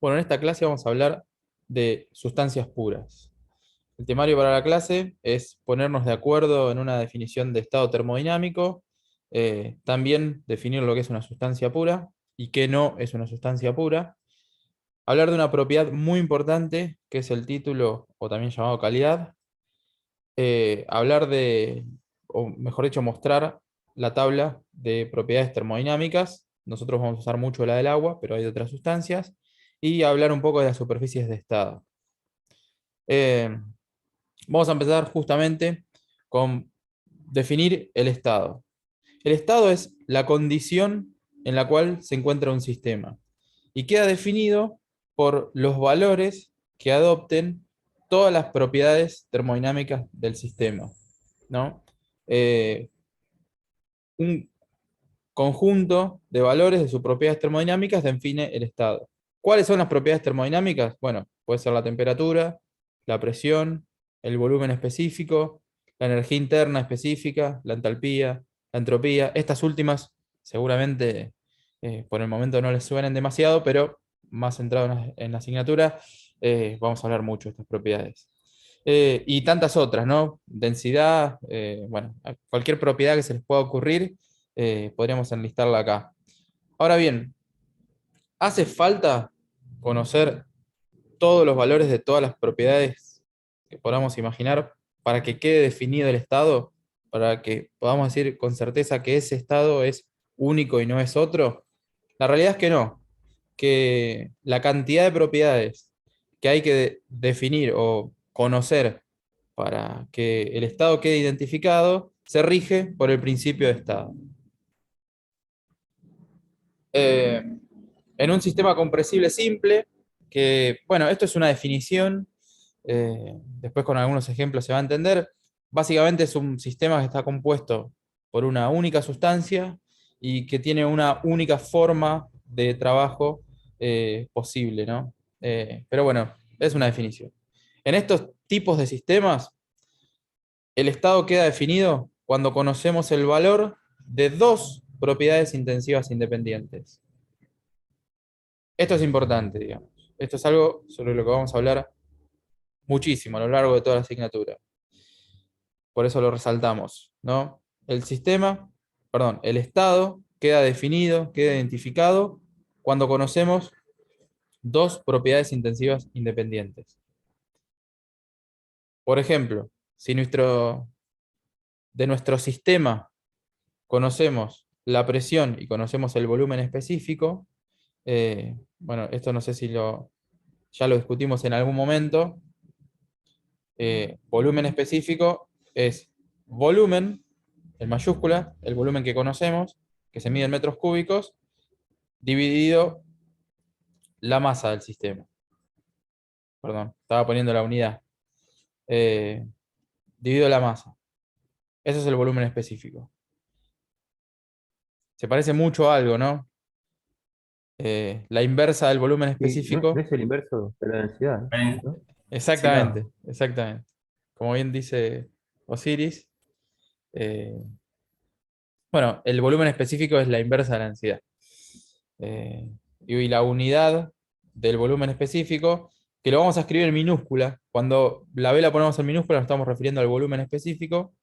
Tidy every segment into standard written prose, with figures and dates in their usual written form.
Bueno, en esta clase vamos a hablar de sustancias puras. El temario para la clase es ponernos de acuerdo en una definición de estado termodinámico, también definir lo que es una sustancia pura y qué no es una sustancia pura, hablar de una propiedad muy importante que es el título o también llamado calidad, hablar de, o mejor dicho, mostrar la tabla de propiedades termodinámicas. Nosotros vamos a usar mucho la del agua, pero hay de otras sustancias. Y hablar un poco de las superficies de estado. Eh, Vamos a empezar justamente con definir el estado. El estado es la condición en la cual se encuentra un sistema y queda definido por los valores que adopten todas las propiedades termodinámicas del sistema, ¿no? Eh, un conjunto de valores de sus propiedades termodinámicas define el estado. ¿Cuáles son las propiedades termodinámicas? Bueno, puede ser la temperatura, la presión, el volumen específico, la energía interna específica, la entalpía, la entropía. Estas últimas seguramente por el momento no les suenen demasiado, pero más centrado en la asignatura, vamos a hablar mucho de estas propiedades. Y tantas otras, ¿no? Densidad, bueno, cualquier propiedad que se les pueda ocurrir, podríamos enlistarla acá. Ahora bien, ¿hace falta conocer todos los valores de todas las propiedades que podamos imaginar para que quede definido el estado? Para que podamos decir con certeza que ese estado es único y no es otro. La realidad es que no, que la cantidad de propiedades que hay que definir o conocer para que el estado quede identificado se rige por el principio de estado. Eh, en un sistema compresible simple, que, bueno, esto es una definición, después con algunos ejemplos se va a entender, básicamente es un sistema que está compuesto por una única sustancia y que tiene una única forma de trabajo posible, ¿no? Pero bueno, es una definición. En estos tipos de sistemas, el estado queda definido cuando conocemos el valor de dos propiedades intensivas independientes. Esto es importante, digamos. Esto es algo sobre lo que vamos a hablar muchísimo a lo largo de toda la asignatura. Por eso lo resaltamos, ¿no? El sistema, perdón, el estado queda definido, queda identificado cuando conocemos dos propiedades intensivas independientes. Por ejemplo, si de nuestro sistema conocemos la presión y conocemos el volumen específico, bueno, esto no sé si ya lo discutimos en algún momento. Volumen específico es volumen, en mayúscula, el volumen que conocemos, que se mide en metros cúbicos, dividido la masa del sistema. Perdón, estaba poniendo la unidad. Eh, Dividido la masa. Eso es el volumen específico. Se parece mucho a algo, ¿no? La inversa del volumen Sí, no específico. es el inverso de la densidad, ¿no? Sí, exactamente, exactamente. Como bien dice Osiris, eh, bueno, el volumen específico es la inversa de la densidad. Eh, y la unidad del volumen específico, que lo vamos a escribir en minúscula. Cuando la B la ponemos en minúscula, nos estamos refiriendo al volumen específico.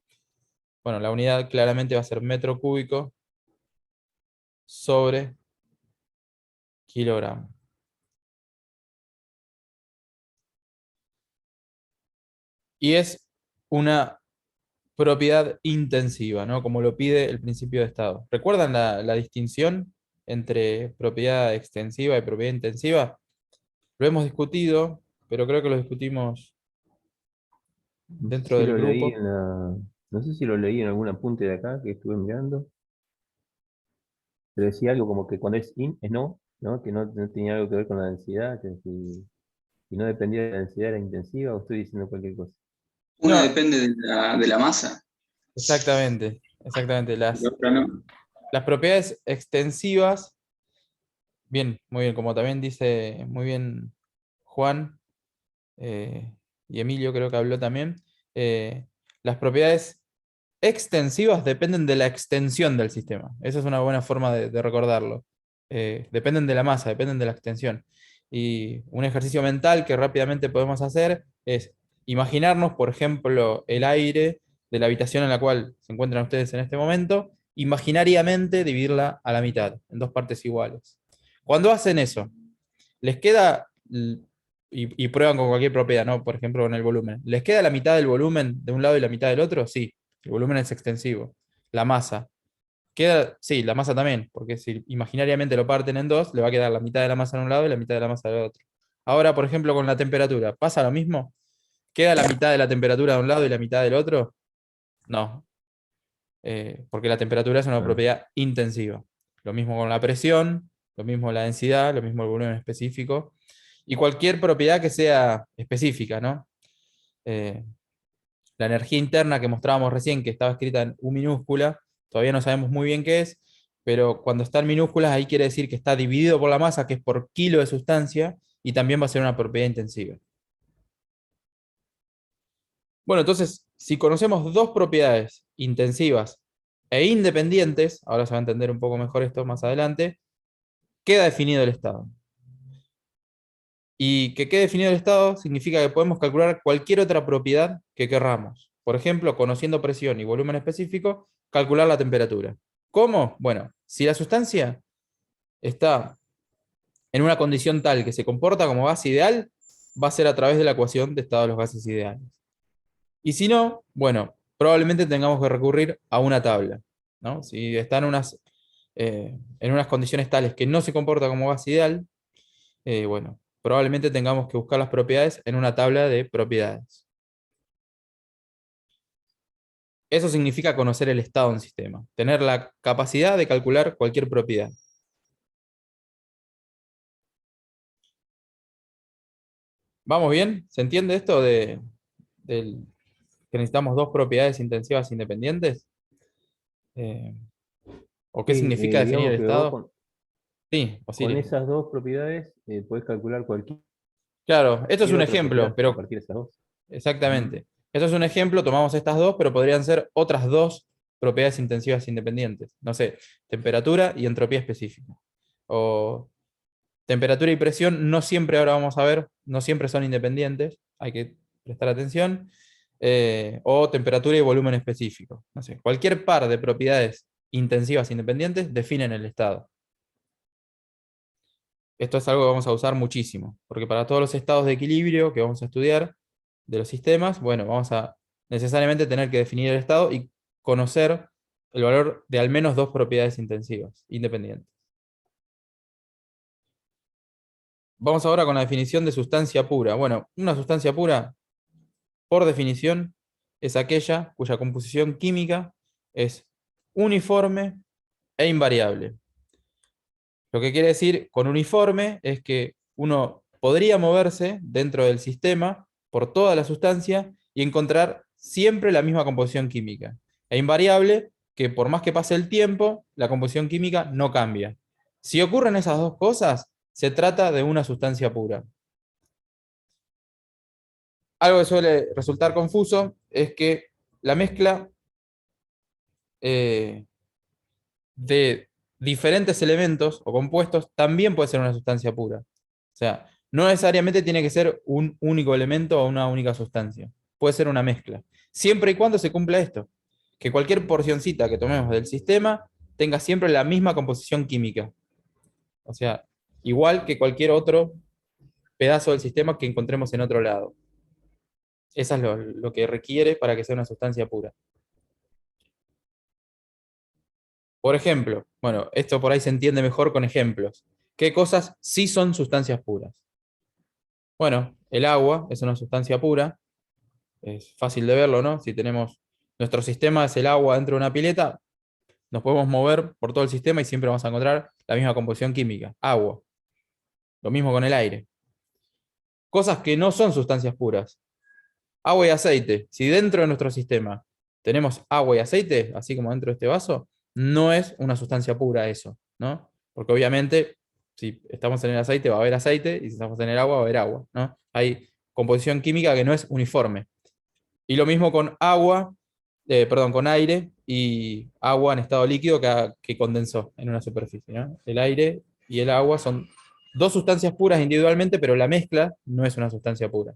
Bueno, la unidad claramente va a ser metro cúbico sobre kilogramo. Y es una propiedad intensiva, ¿no? Como lo pide el principio de estado. ¿Recuerdan la distinción entre propiedad extensiva y propiedad intensiva? Lo hemos discutido, pero creo que lo discutimos No sé dentro si del lo leí grupo. en no sé si lo leí en algún apunte de acá que estuve mirando, pero decía algo como que cuando es in, es no, ¿no? Que no tenía algo que ver con la densidad, que si no dependía de la densidad era intensiva, o estoy diciendo cualquier cosa. No, Una depende de la masa exactamente, exactamente. y la otra no. Las propiedades extensivas, bien, muy bien, como también dice muy bien Juan, eh, y Emilio creo que habló también, las propiedades extensivas dependen de la extensión del sistema. Esa es una buena forma de recordarlo. Dependen de la masa, dependen de la extensión. Y un ejercicio mental que rápidamente podemos hacer es imaginarnos, por ejemplo, el aire de la habitación en la cual se encuentran ustedes en este momento, imaginariamente dividirla a la mitad, en dos partes iguales. Cuando hacen eso, les queda, y prueban con cualquier propiedad, ¿no? Por ejemplo, con el volumen. ¿Les queda la mitad del volumen de un lado y la mitad del otro? Sí, el volumen es extensivo. La masa. Queda, sí, la masa también, porque si imaginariamente lo parten en dos, le va a quedar la mitad de la masa en un lado y la mitad de la masa del otro. Ahora, por ejemplo, con la temperatura, ¿pasa lo mismo? ¿Queda la mitad de la temperatura de un lado y la mitad del otro? No, porque la temperatura es una Ah, propiedad intensiva. Lo mismo con la presión, lo mismo la densidad, lo mismo el volumen específico, y cualquier propiedad que sea específica, ¿no? Eh, la energía interna que mostrábamos recién, que estaba escrita en U minúscula, todavía no sabemos muy bien qué es, pero cuando está en minúsculas ahí quiere decir que está dividido por la masa, que es por kilo de sustancia, y también va a ser una propiedad intensiva. Bueno, entonces, si conocemos dos propiedades intensivas e independientes, ahora se va a entender un poco mejor esto más adelante, queda definido el estado. Y que quede definido el estado significa que podemos calcular cualquier otra propiedad que querramos. Por ejemplo, conociendo presión y volumen específico, calcular la temperatura. ¿Cómo? Bueno, si la sustancia está en una condición tal que se comporta como gas ideal, va a ser a través de la ecuación de estado de los gases ideales. Y si no, bueno, probablemente tengamos que recurrir a una tabla, ¿no? Si está en unas condiciones tales que no se comporta como gas ideal, bueno, probablemente tengamos que buscar las propiedades en una tabla de propiedades. Eso significa conocer el estado de un sistema, tener la capacidad de calcular cualquier propiedad. ¿Vamos bien? ¿Se entiende esto del- que necesitamos dos propiedades intensivas independientes? Eh, ¿O qué sí, significa definir digamos el que vos estado? Sí, con Osiris. esas dos propiedades podés calcular cualquier Claro, esto es un otra ejemplo, propiedad a pero partir de esas dos. Mm. exactamente. Esto es un ejemplo, tomamos estas dos, pero podrían ser otras dos propiedades intensivas independientes. No sé, temperatura y entropía específica. O temperatura y presión no siempre, ahora vamos a ver, no siempre son independientes, hay que prestar atención. O temperatura y volumen específico. No sé, cualquier par de propiedades intensivas independientes definen el estado. Esto es algo que vamos a usar muchísimo, porque para todos los estados de equilibrio que vamos a estudiar de los sistemas, bueno, vamos a necesariamente tener que definir el estado y conocer el valor de al menos dos propiedades intensivas, independientes. Vamos ahora con la definición de sustancia pura. Bueno, una sustancia pura, por definición, es aquella cuya composición química es uniforme e invariable. Lo que quiere decir con uniforme es que uno podría moverse dentro del sistema por toda la sustancia y encontrar siempre la misma composición química. E invariable, que por más que pase el tiempo, la composición química no cambia. Si ocurren esas dos cosas, se trata de una sustancia pura. Algo que suele resultar confuso es que la mezcla eh, de diferentes elementos o compuestos también puede ser una sustancia pura. O sea, no necesariamente tiene que ser un único elemento o una única sustancia. Puede ser una mezcla. Siempre y cuando se cumpla esto. Que cualquier porcioncita que tomemos del sistema tenga siempre la misma composición química. O sea, igual que cualquier otro pedazo del sistema que encontremos en otro lado. Eso es lo que requiere para que sea una sustancia pura. Por ejemplo, bueno, esto por ahí se entiende mejor con ejemplos. ¿Qué cosas sí son sustancias puras? Bueno, el agua es una sustancia pura, es fácil de verlo, ¿no? Si tenemos nuestro sistema es el agua dentro de una pileta, nos podemos mover por todo el sistema y siempre vamos a encontrar la misma composición química, agua. Lo mismo con el aire. Cosas que no son sustancias puras. Agua y aceite. Si dentro de nuestro sistema tenemos agua y aceite, así como dentro de este vaso, no es una sustancia pura eso, ¿no? Porque obviamente, si estamos en el aceite va a haber aceite, y si estamos en el agua va a haber agua, ¿no? Hay composición química que no es uniforme. Y lo mismo con agua, perdón, con aire y agua en estado líquido que condensó en una superficie, ¿no? El aire y el agua son dos sustancias puras individualmente, pero la mezcla no es una sustancia pura.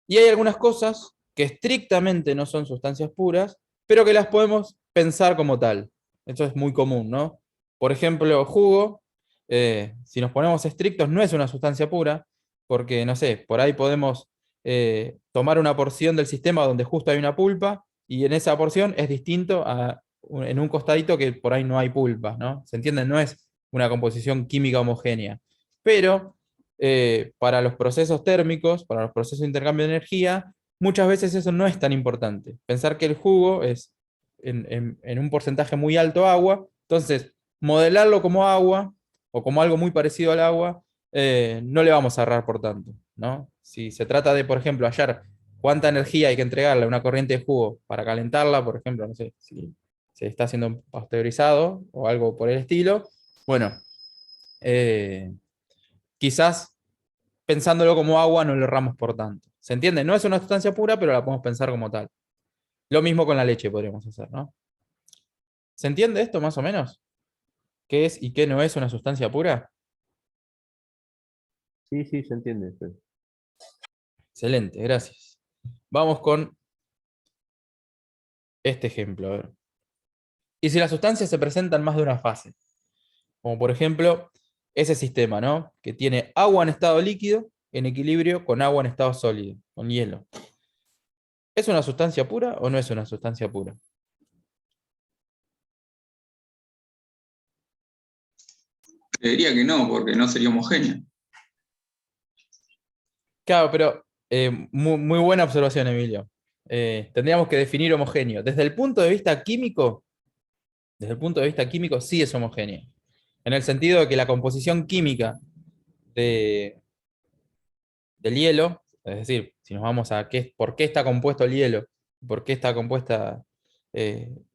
Y hay algunas cosas que estrictamente no son sustancias puras, pero que las podemos pensar como tal. Eso es muy común, ¿no? Por ejemplo, jugo, si nos ponemos estrictos, no es una sustancia pura, porque, no sé, por ahí podemos tomar una porción del sistema donde justo hay una pulpa, y en esa porción es distinto en un costadito que por ahí no hay pulpa, ¿no? ¿Se entiende? No es una composición química homogénea. Pero para los procesos térmicos, para los procesos de intercambio de energía, muchas veces eso no es tan importante. Pensar que el jugo es en un porcentaje muy alto agua, entonces modelarlo como agua o como algo muy parecido al agua, no le vamos a ahorrar por tanto, ¿no? Si se trata de, por ejemplo, hallar cuánta energía hay que entregarle a una corriente de jugo para calentarla, por ejemplo, no sé, si se está haciendo pasteurizado o algo por el estilo, bueno, quizás pensándolo como agua no lo erramos por tanto. ¿Se entiende? No es una sustancia pura, pero la podemos pensar como tal. Lo mismo con la leche podríamos hacer, ¿no? ¿Se entiende esto más o menos? ¿Qué es y qué no es una sustancia pura? Sí, sí, se entiende. Excelente, gracias. Vamos con este ejemplo. A ver. Y si las sustancias se presentan más de una fase, como por ejemplo ese sistema, ¿no? Que tiene agua en estado líquido en equilibrio con agua en estado sólido, con hielo. ¿Es una sustancia pura o no es una sustancia pura? Creería que no, porque no sería homogéneo. Claro, pero muy buena observación, Emilio. Tendríamos que definir homogéneo. Desde el punto de vista químico sí es homogéneo. En el sentido de que la composición química de, del hielo, es decir, si nos vamos a por qué está compuesto el hielo, por qué está compuesta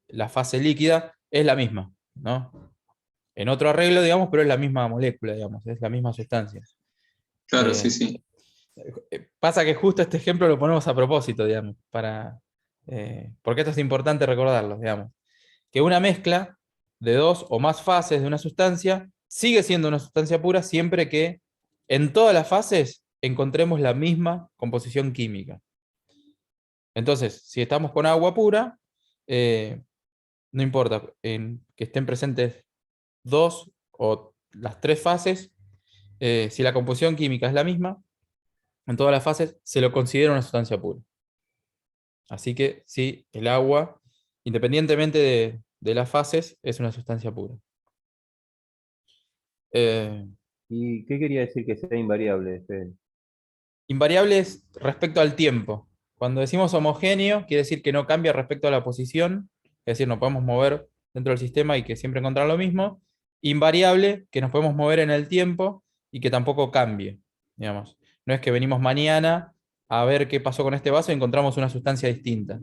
la fase líquida, es la misma, ¿no? En otro arreglo, digamos, pero es la misma molécula, digamos, es la misma sustancia. Claro, sí, Eh, sí. Pasa que justo este ejemplo lo ponemos a propósito, digamos, porque esto es importante recordarlo, digamos, que una mezcla de dos o más fases de una sustancia sigue siendo una sustancia pura siempre que en todas las fases encontremos la misma composición química. Entonces, si estamos con agua pura, eh, no importa que estén presentes dos o las tres fases, si la composición química es la misma, en todas las fases se lo considera una sustancia pura. Así que sí, el agua, independientemente de las fases, es una sustancia pura. Eh, ¿Y qué quería decir que sea invariable, Fede? Invariables respecto al tiempo. Cuando decimos homogéneo, quiere decir que no cambia respecto a la posición, es decir, nos podemos mover dentro del sistema y que siempre encontrar lo mismo. Invariable, que nos podemos mover en el tiempo y que tampoco cambie, digamos. No es que venimos mañana a ver qué pasó con este vaso y encontramos una sustancia distinta.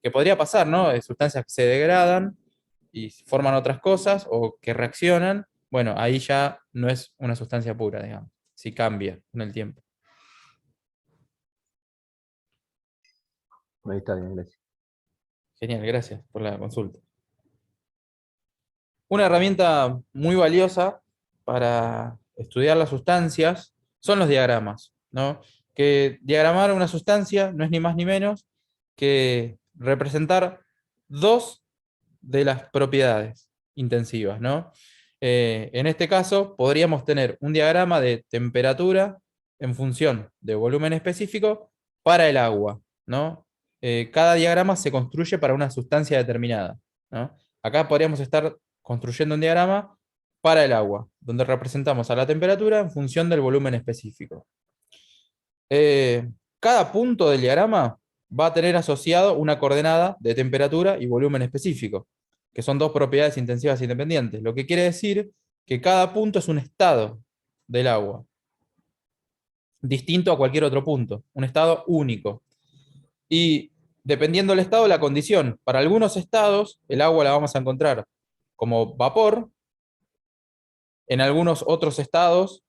Que podría pasar, ¿no? Sustancias que se degradan y forman otras cosas o que reaccionan. Bueno, ahí ya no es una sustancia pura, digamos, si cambia en el tiempo. Ahí está bien, gracias. Genial, gracias por la consulta. Una herramienta muy valiosa para estudiar las sustancias son los diagramas, ¿no? Que diagramar una sustancia no es ni más ni menos que representar dos de las propiedades intensivas, ¿no? En este caso, podríamos tener un diagrama de temperatura en función de volumen específico para el agua, ¿no? Cada diagrama se construye para una sustancia determinada, ¿no? Acá podríamos estar construyendo un diagrama para el agua, donde representamos a la temperatura en función del volumen específico. Cada punto del diagrama va a tener asociado una coordenada de temperatura y volumen específico, que son dos propiedades intensivas independientes, lo que quiere decir que cada punto es un estado del agua, distinto a cualquier otro punto, un estado único. Y dependiendo del estado, la condición. Para algunos estados, el agua la vamos a encontrar como vapor, en algunos otros estados,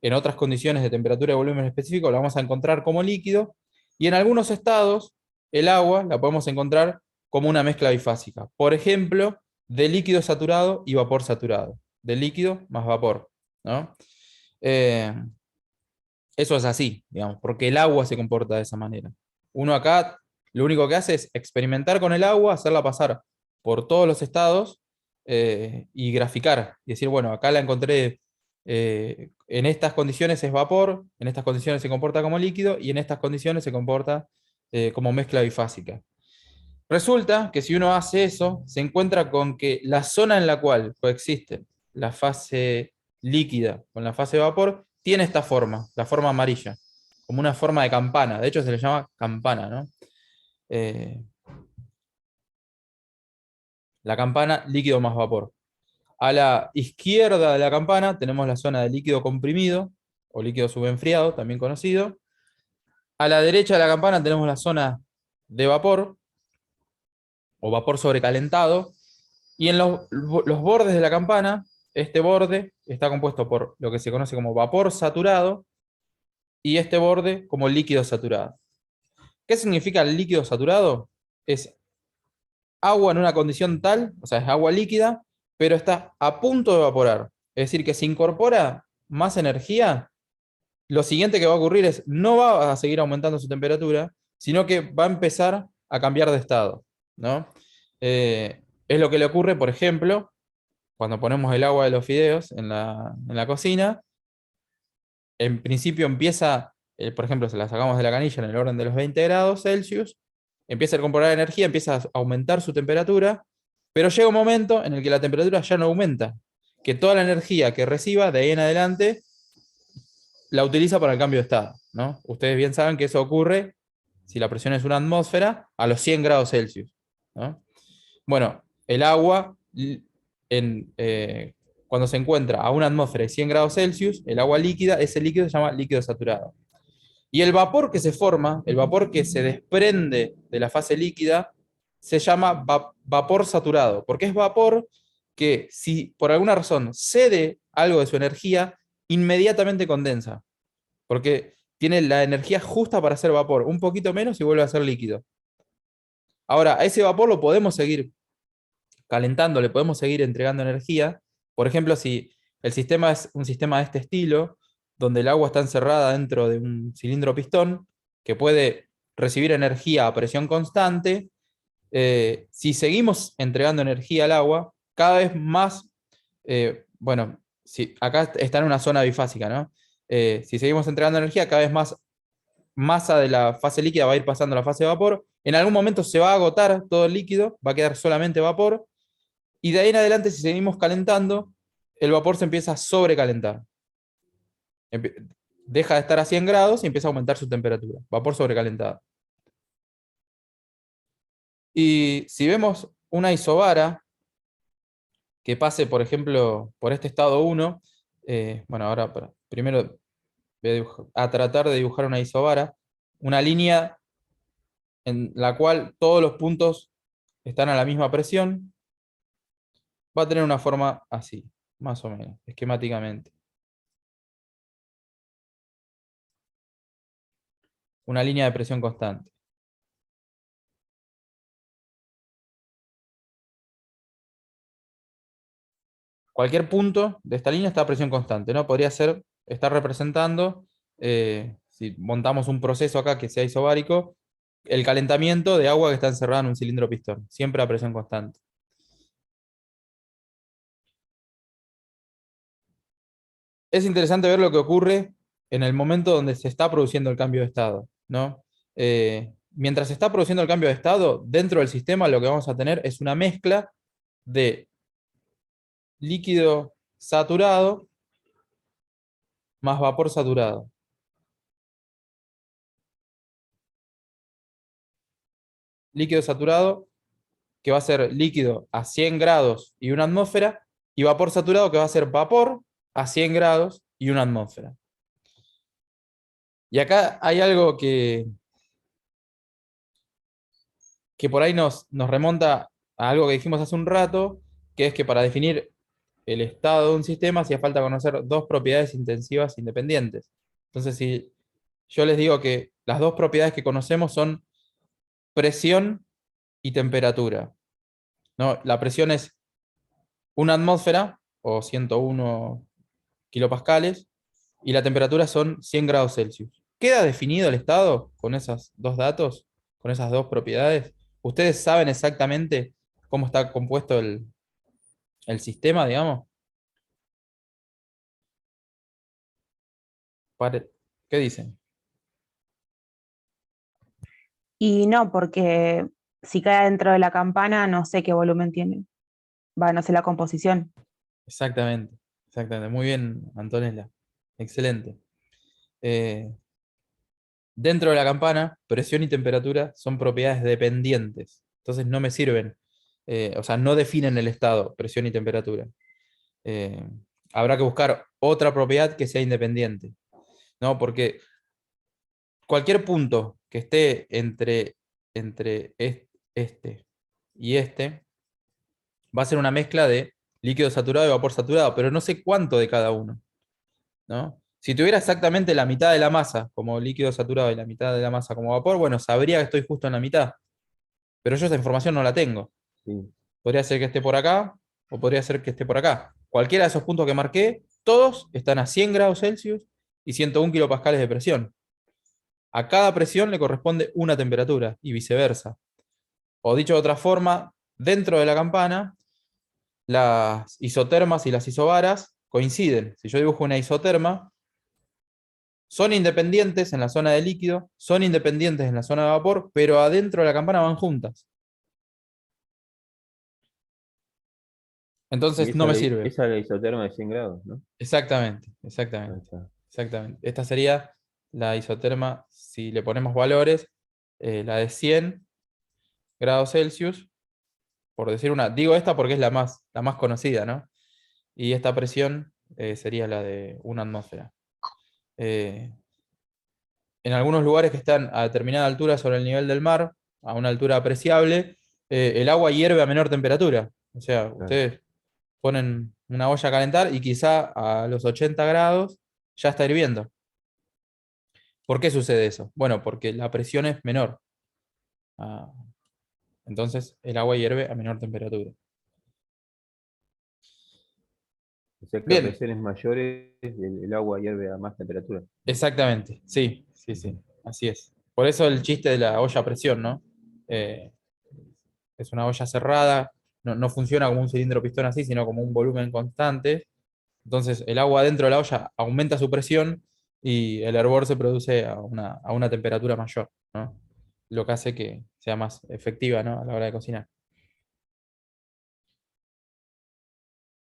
en otras condiciones de temperatura y volumen específico, la vamos a encontrar como líquido, y en algunos estados, el agua la podemos encontrar como una mezcla bifásica. Por ejemplo, de líquido saturado y vapor saturado. de líquido más vapor, ¿no? Eh, Eso es así, digamos, porque el agua se comporta de esa manera. Uno acá lo único que hace es experimentar con el agua, hacerla pasar por todos los estados y graficar. Y decir, bueno, acá la encontré, en estas condiciones es vapor, en estas condiciones se comporta como líquido y en estas condiciones se comporta como mezcla bifásica. Resulta que si uno hace eso, se encuentra con que la zona en la cual coexiste la fase líquida con la fase de vapor tiene esta forma, la forma amarilla, como una forma de campana. De hecho, se le llama campana, ¿no? Eh, la campana, líquido más vapor. A la izquierda de la campana tenemos la zona de líquido comprimido, o líquido subenfriado, también conocido. A la derecha de la campana tenemos la zona de vapor, o vapor sobrecalentado. Y en los bordes de la campana, este borde está compuesto por lo que se conoce como vapor saturado y este borde como líquido saturado. ¿Qué significa el líquido saturado? Es agua en una condición tal, o sea, es agua líquida, pero está a punto de evaporar. Es decir, que se incorpora más energía, lo siguiente que va a ocurrir es, no va a seguir aumentando su temperatura, sino que va a empezar a cambiar de estado, ¿no? Es lo que le ocurre, por ejemplo, cuando ponemos el agua de los fideos en la cocina. En principio empieza, por ejemplo, se la sacamos de la canilla en el orden de los 20 grados Celsius, empieza a incorporar energía, empieza a aumentar su temperatura, pero llega un momento en el que la temperatura ya no aumenta, que toda la energía que reciba de ahí en adelante la utiliza para el cambio de estado, ¿no? Ustedes bien saben que eso ocurre si la presión es una atmósfera a los 100 grados Celsius, ¿no? Bueno, el agua, cuando se encuentra a una atmósfera de 100 grados Celsius, el agua líquida, ese líquido se llama líquido saturado. Y el vapor que se forma, el vapor que se desprende de la fase líquida, se llama vapor saturado, porque es vapor que si por alguna razón cede algo de su energía, inmediatamente condensa, porque tiene la energía justa para hacer vapor, un poquito menos y vuelve a ser líquido. Ahora, a ese vapor lo podemos seguir calentando, le podemos seguir entregando energía. Por ejemplo, si el sistema es un sistema de este estilo, donde el agua está encerrada dentro de un cilindro pistón, que puede recibir energía a presión constante, si seguimos entregando energía al agua, cada vez más, bueno, si, acá está en una zona bifásica, ¿no? Si seguimos entregando energía, cada vez más masa de la fase líquida va a ir pasando a la fase de vapor. En algún momento se va a agotar todo el líquido, va a quedar solamente vapor, y de ahí en adelante, si seguimos calentando, el vapor se empieza a sobrecalentar. Deja de estar a 100 grados y empieza a aumentar su temperatura. Vapor sobrecalentado. Y si vemos una isobara que pase, por ejemplo, por este estado 1, bueno, ahora primero voy a tratar de dibujar una isobara, una línea en la cual todos los puntos están a la misma presión, va a tener una forma así, más o menos, esquemáticamente. Una línea de presión constante. Cualquier punto de esta línea está a presión constante, ¿no? Podría ser, estar representando, si montamos un proceso acá que sea isobárico, el calentamiento de agua que está encerrada en un cilindro pistón, siempre a presión constante. Es interesante ver lo que ocurre en el momento donde se está produciendo el cambio de estado, ¿no? Mientras se está produciendo el cambio de estado, dentro del sistema lo que vamos a tener es una mezcla de líquido saturado más vapor saturado. Líquido saturado, que va a ser líquido a 100 grados y una atmósfera, y vapor saturado, que va a ser vapor a 100 grados y una atmósfera. Y acá hay algo que por ahí nos remonta a algo que dijimos hace un rato, que es que para definir el estado de un sistema hacía falta conocer dos propiedades intensivas independientes. Entonces, si yo les digo que las dos propiedades que conocemos son presión y temperatura, ¿no? La presión es una atmósfera, o 101 kilopascales, y la temperatura son 100 grados Celsius. ¿Queda definido el estado con esos dos datos, con esas dos propiedades? ¿Ustedes saben exactamente cómo está compuesto el sistema, digamos? ¿Qué dicen? Y no, porque si cae dentro de la campana, no sé qué volumen tiene. Va, no sé la composición. Exactamente, exactamente. Muy bien, Antonella. Excelente. Eh, Dentro de la campana, presión y temperatura son propiedades dependientes. Entonces no me sirven. O sea, no definen el estado, presión y temperatura. Eh, Habrá que buscar otra propiedad que sea independiente, ¿no? Porque cualquier punto que esté entre este y este va a ser una mezcla de líquido saturado y vapor saturado, pero no sé cuánto de cada uno, ¿no? Si tuviera exactamente la mitad de la masa como líquido saturado y la mitad de la masa como vapor, bueno, sabría que estoy justo en la mitad, pero yo esa información no la tengo. Sí. Podría ser que esté por acá o podría ser que esté por acá. Cualquiera de esos puntos que marqué, todos están a 100 grados Celsius y 101 kilopascales de presión. A cada presión le corresponde una temperatura y viceversa. O dicho de otra forma, dentro de la campana, las isotermas y las isobaras coinciden. Si yo dibujo una isoterma, son independientes en la zona de líquido, son independientes en la zona de vapor, pero adentro de la campana van juntas. Y Entonces no me sirve. esa es la isoterma de 100 grados, ¿no? Exactamente, Ahí exactamente, está. exactamente. Esta sería la isoterma, si le ponemos valores, la de 100 grados Celsius, por decir una. Digo esta porque es la más conocida, ¿no? Y esta presión sería la de una atmósfera. Eh, en algunos lugares que están a determinada altura sobre el nivel del mar, a una altura apreciable, el agua hierve a menor temperatura. O sea, Claro. ustedes ponen una olla a calentar y quizá a los 80 grados ya está hirviendo. ¿Por qué sucede eso? Bueno, porque la presión es menor. Ah, entonces el agua hierve a menor temperatura. O sea que a Bien, presiones mayores el agua hierve a más temperatura. exactamente. Sí, sí, sí. Así es. Por eso el chiste de la olla a presión, ¿no? Eh, es una olla cerrada, no funciona como un cilindro pistón así, sino como un volumen constante. Entonces el agua dentro de la olla aumenta su presión y el hervor se produce a una temperatura mayor, ¿no? Lo que hace que sea más efectiva, ¿no? A la hora de cocinar.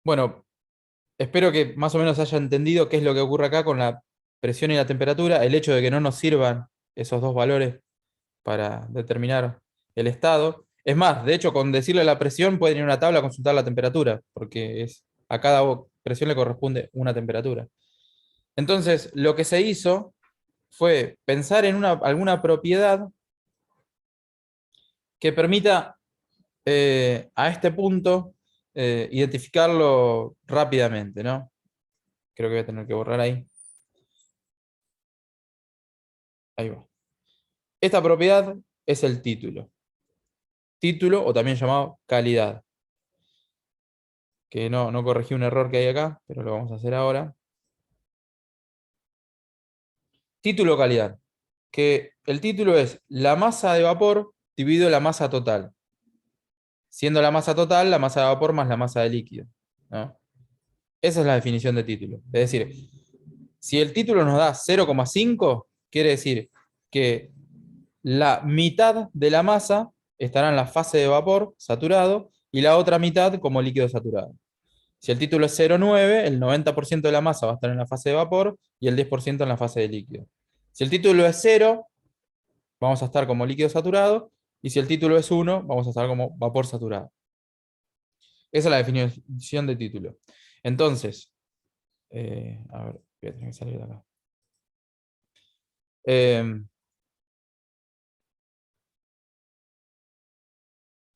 Bueno, espero que más o menos haya entendido qué es lo que ocurre acá con la presión y la temperatura, el hecho de que no nos sirvan esos dos valores para determinar el estado. Es más, de hecho, con decirle la presión pueden ir a una tabla a consultar la temperatura, porque a cada presión le corresponde una temperatura. Entonces, lo que se hizo fue pensar en alguna propiedad que permita a este punto identificarlo rápidamente, ¿no? Creo que voy a tener que borrar ahí. Ahí va. Esta propiedad es el título. Título o también llamado calidad. Que no corregí un error que hay acá, pero lo vamos a hacer ahora. Título calidad. Que el título es la masa de vapor dividido la masa total. Siendo la masa total la masa de vapor más la masa de líquido, ¿no? Esa es la definición de título. Es decir, si el título nos da 0,5, quiere decir que la mitad de la masa estará en la fase de vapor saturado y la otra mitad como líquido saturado. Si el título es 0,9, el 90% de la masa va a estar en la fase de vapor y el 10% en la fase de líquido. Si el título es 0, vamos a estar como líquido saturado, y si el título es 1, vamos a estar como vapor saturado. Esa es la definición de título. Entonces, a ver, voy a tener que salir de acá.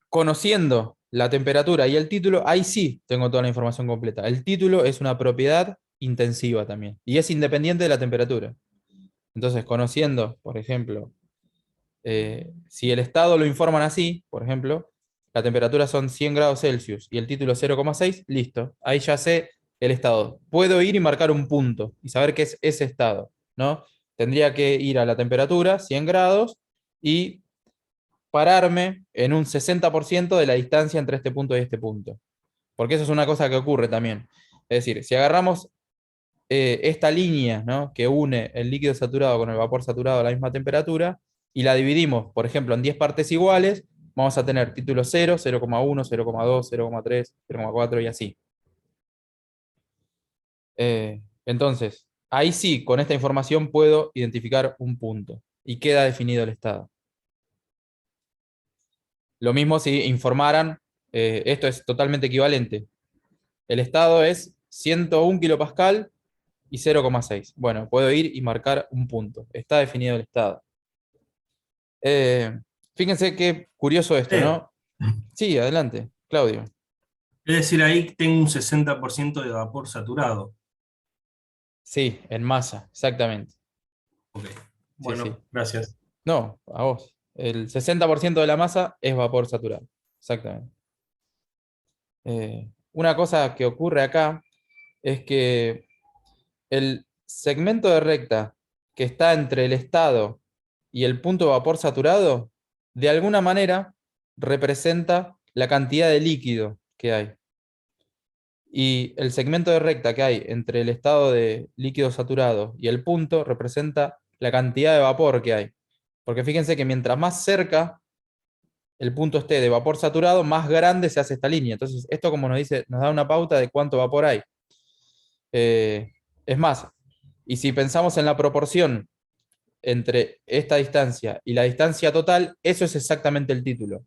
Conociendo la temperatura y el título, ahí sí tengo toda la información completa. El título es una propiedad intensiva también, y es independiente de la temperatura. Entonces, conociendo, por ejemplo, si el estado lo informan así, por ejemplo, la temperatura son 100 grados Celsius y el título 0,6, listo. Ahí ya sé el estado. Puedo ir y marcar un punto y saber qué es ese estado, ¿no? Tendría que ir a la temperatura, 100 grados, y pararme en un 60% de la distancia entre este punto y este punto. Porque eso es una cosa que ocurre también. Es decir, si agarramos esta línea, ¿no?, que une el líquido saturado con el vapor saturado a la misma temperatura y la dividimos, por ejemplo, en 10 partes iguales, vamos a tener título 0, 0,1, 0,2, 0,3, 0,4 y así. Entonces, ahí sí, con esta información puedo identificar un punto y queda definido el estado. Lo mismo si informaran, esto es totalmente equivalente. El estado es 101 kilopascal y 0,6. Bueno, puedo ir y marcar un punto. Está definido el estado. Fíjense qué curioso esto, ¿no? Sí, adelante, Claudio. Es decir, ahí tengo un 60% de vapor saturado. Sí, en masa, exactamente. Ok. Sí, Bueno, sí. gracias. No, a vos. El 60% de la masa es vapor saturado. Exactamente. Una cosa que ocurre acá es que el segmento de recta que está entre el estado y el punto de vapor saturado, de alguna manera representa la cantidad de líquido que hay. Y el segmento de recta que hay entre el estado de líquido saturado y el punto representa la cantidad de vapor que hay. Porque fíjense que mientras más cerca el punto esté de vapor saturado, más grande se hace esta línea. Entonces, esto como nos dice, nos da una pauta de cuánto vapor hay. Es más, y si pensamos en la proporción entre esta distancia y la distancia total, eso es exactamente el título.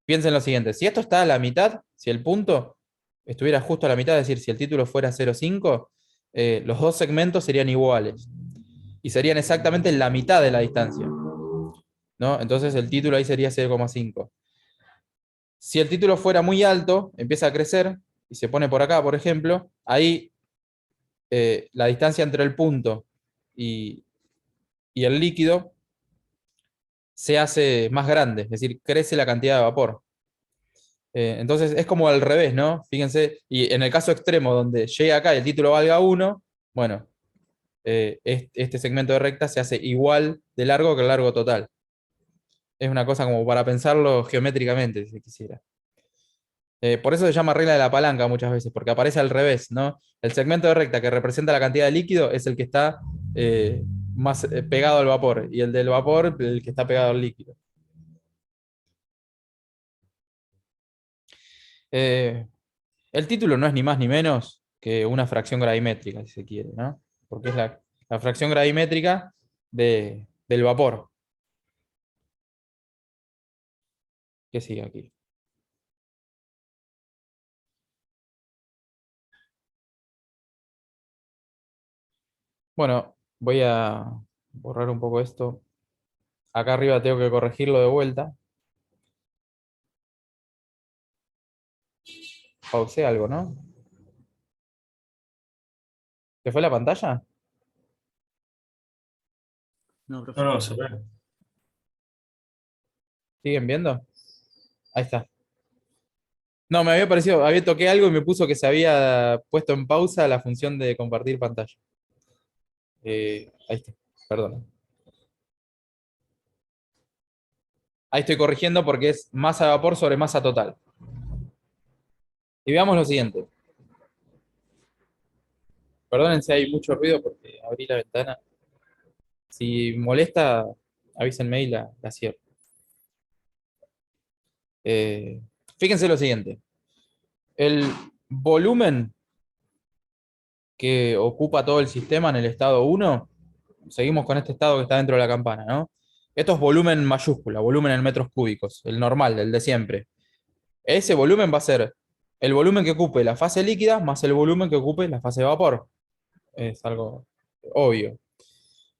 Piensen lo siguiente, si esto está a la mitad, si el punto estuviera justo a la mitad, es decir, si el título fuera 0,5, los dos segmentos serían iguales y serían exactamente la mitad de la distancia, ¿no? Entonces el título ahí sería 0,5. Si el título fuera muy alto, empieza a crecer y se pone por acá, por ejemplo, ahí la distancia entre el punto y el líquido se hace más grande, es decir, crece la cantidad de vapor. Entonces es como al revés, ¿no? Fíjense, y en el caso extremo donde llega acá y el título valga 1, bueno, este segmento de recta se hace igual de largo que el largo total. Es una cosa como para pensarlo geométricamente, si se quisiera. Por eso se llama regla de la palanca muchas veces, porque aparece al revés, ¿no? El segmento de recta que representa la cantidad de líquido es el que está más pegado al vapor, y el del vapor el que está pegado al líquido. El título no es ni más ni menos que una fracción gravimétrica, si se quiere, ¿no? Porque es la fracción gravimétrica del vapor. ¿Qué sigue aquí? Bueno, voy a borrar un poco esto. Acá arriba tengo que corregirlo de vuelta. Pausé algo, ¿no? ¿Se fue la pantalla? No, profe. No, se ve. ¿Siguen viendo? Ahí está. No, me había parecido, había toqué algo y me puso que se había puesto en pausa la función de compartir pantalla. Ahí está, perdón. Ahí estoy corrigiendo porque es masa de vapor sobre masa total. Y veamos lo siguiente. Perdonen si hay mucho ruido porque abrí la ventana. Si molesta, avísenme y la cierro. Fíjense lo siguiente. El volumen que ocupa todo el sistema en el estado 1, seguimos con este estado que está dentro de la campana, ¿no? Esto es volumen mayúscula, volumen en metros cúbicos, el normal, el de siempre. Ese volumen va a ser el volumen que ocupe la fase líquida más el volumen que ocupe la fase de vapor. Es algo obvio.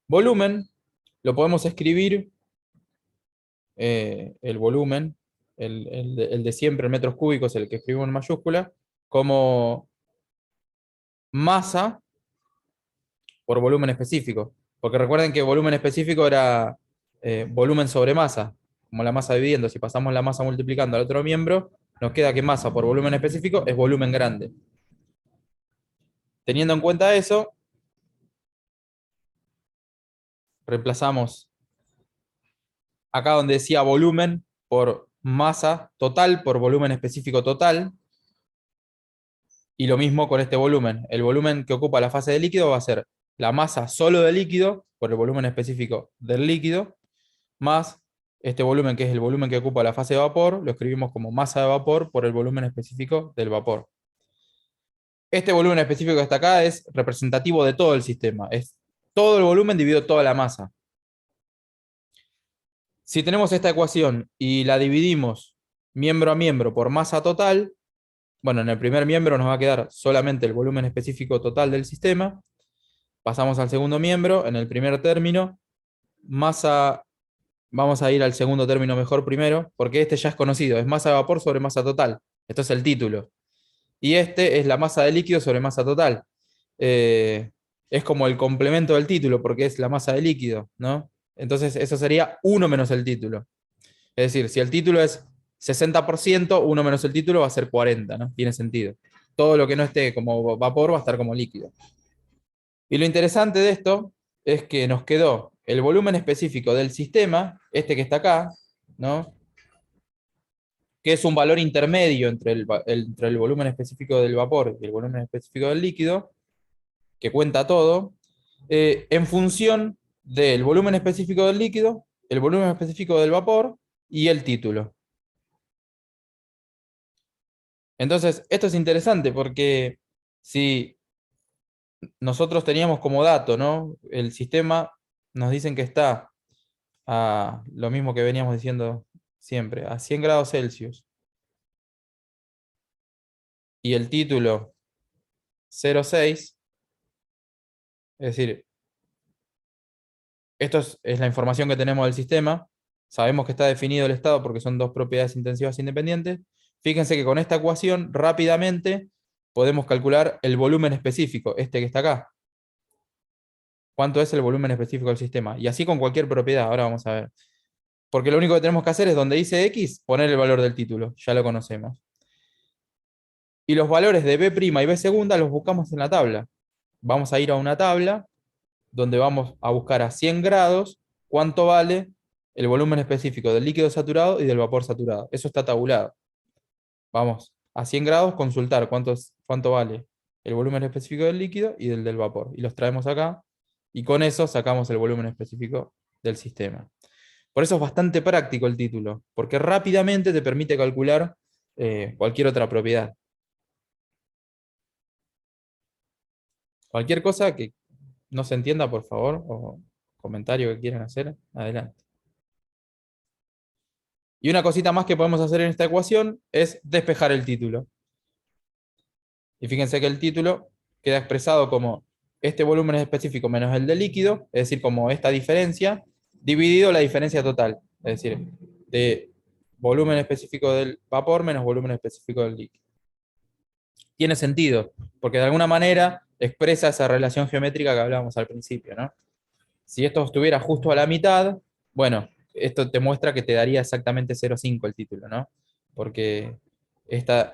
Volumen lo podemos escribir, el volumen, el de siempre en metros cúbicos, el que escribimos en mayúscula, como masa por volumen específico. Porque recuerden que volumen específico era volumen sobre masa. como la masa dividiendo, si pasamos la masa multiplicando al otro miembro, nos queda que masa por volumen específico es volumen grande. Teniendo en cuenta eso, reemplazamos acá donde decía volumen por masa total, por volumen específico total, y lo mismo con este volumen. El volumen que ocupa la fase de líquido va a ser la masa solo del líquido, por el volumen específico del líquido, más este volumen que es el volumen que ocupa la fase de vapor, lo escribimos como masa de vapor por el volumen específico del vapor. Este volumen específico que está acá es representativo de todo el sistema, es todo el volumen dividido toda la masa. Si tenemos esta ecuación y la dividimos miembro a miembro por masa total, bueno, en el primer miembro nos va a quedar solamente el volumen específico total del sistema. Pasamos al segundo miembro, en el primer término, masa, vamos a ir al segundo término mejor primero, porque este ya es conocido, es masa de vapor sobre masa total. Esto es el título. Y este es la masa de líquido sobre masa total. Es como el complemento del título, porque es la masa de líquido, ¿no? Entonces eso sería 1 menos el título. Es decir, si el título es 60%, 1 menos el título va a ser 40, ¿no? Tiene sentido. Todo lo que no esté como vapor va a estar como líquido. Y lo interesante de esto es que nos quedó el volumen específico del sistema, este que está acá, ¿no? Que es un valor intermedio entre el volumen específico del vapor y el volumen específico del líquido, que cuenta todo, en función del volumen específico del líquido, el volumen específico del vapor y el título. Entonces, esto es interesante porque si nosotros teníamos como dato, ¿no? El sistema nos dicen que está a lo mismo que veníamos diciendo siempre, a 100 grados Celsius. Y el título 0,6, es decir, esto es la información que tenemos del sistema. Sabemos que está definido el estado porque son dos propiedades intensivas independientes. Fíjense que con esta ecuación rápidamente podemos calcular el volumen específico, este que está acá. ¿Cuánto es el volumen específico del sistema? Y así con cualquier propiedad, ahora vamos a ver. Porque lo único que tenemos que hacer es donde dice X, poner el valor del título, ya lo conocemos. Y los valores de B' y B segunda los buscamos en la tabla. Vamos a ir a una tabla donde vamos a buscar a 100 grados cuánto vale el volumen específico del líquido saturado y del vapor saturado. Eso está tabulado. Vamos a 100 grados consultar cuánto vale el volumen específico del líquido y del vapor. Y los traemos acá y con eso sacamos el volumen específico del sistema. Por eso es bastante práctico el título, porque rápidamente te permite calcular cualquier otra propiedad. Cualquier cosa que no se entienda, por favor, o comentario que quieran hacer, adelante. Y una cosita más que podemos hacer en esta ecuación es despejar el título. Y fíjense que el título queda expresado como este volumen específico menos el del líquido, es decir, como esta diferencia, dividido la diferencia total, es decir, de volumen específico del vapor menos volumen específico del líquido. Tiene sentido, porque de alguna manera expresa esa relación geométrica que hablábamos al principio, ¿no? Si esto estuviera justo a la mitad, bueno, esto te muestra que te daría exactamente 0,5 el título, ¿no? Porque esta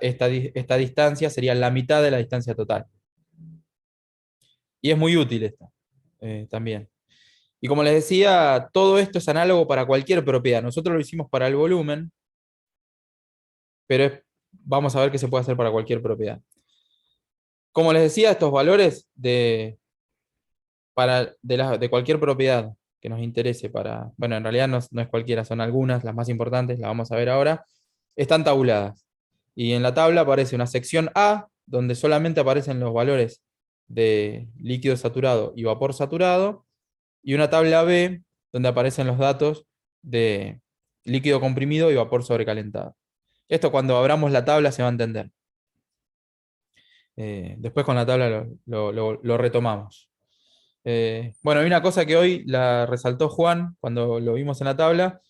distancia sería la mitad de la distancia total. Y es muy útil esta también. Y como les decía, todo esto es análogo para cualquier propiedad. Nosotros lo hicimos para el volumen, pero vamos a ver qué se puede hacer para cualquier propiedad. Como les decía, estos valores de cualquier propiedad que nos interese bueno, en realidad no es cualquiera, son algunas, las más importantes, las vamos a ver ahora, están tabuladas. Y en la tabla aparece una sección A, donde solamente aparecen los valores de líquido saturado y vapor saturado, y una tabla B, donde aparecen los datos de líquido comprimido y vapor sobrecalentado. Esto cuando abramos la tabla se va a entender. Después con la tabla lo retomamos. Bueno, hay una cosa que hoy la resaltó Juan cuando lo vimos en la tabla.